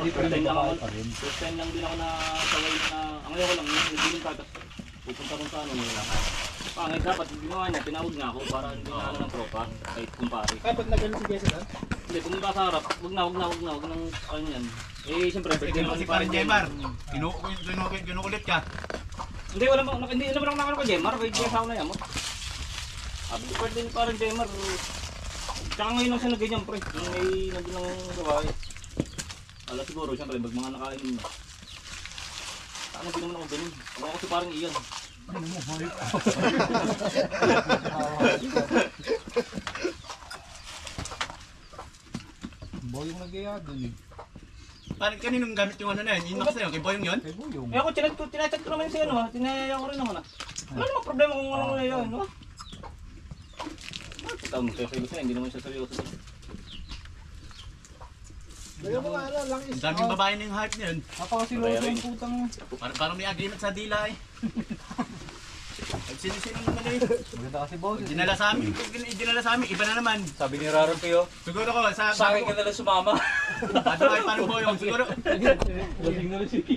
First time lang ako, first time lang din ako nasaway na, ang ayaw ko lang, hindi yung tatas. Pupunta kung saan, ngayon dapat ginawa niya, tinawag nga ako para hindi na ano ng tropa, kahit kumpare. Kaya pag nagano si Jessica? Hindi, pumunta sa harap, wag na, wag nang ano yan. Eh, siyempre, pwede naman si Parang Jemar, kinukulit ka. Hindi, wala mo, hindi naman ako nakano kay Jemar, kay Jemar na yan mo. Sabi ko, pwede ni Parang Jemar. Tsaka ngayon lang siya na ganyan, pre. Yung may nandun ng gawain. Ala siguro, siyempre, pag mga nakain mo. Ano din naman ako ganun? Ako ako si Parang Ian. Ano mo, hayop. Boy yung nag-iya dun eh. Parang kaninong gamit yung ano na yun? Inox na yun, kay Boyong yun? Kay Boyong. Eh ako, tinachat ko naman siya, no? Tinayaya ko rin naman, ah. Wala namang problema kung ano na yun, no? Ikaw mo, seryoso na, hindi naman siya seryoso. Kaya mo nga lang is. Ang daming babae na yung hype niya yun. Napakasiloso yung putang. Parang may agreement sa dila eh. Sino-sino naman eh. Maganda kasi boss. Dinala sa amin, dinala sa amin, iba na naman. Sabi ni Raron Pio, Siguro ko, sa akin ka nalang sumama. Sabi ko kay Parang Boyong, siguro. Lasing na lasing.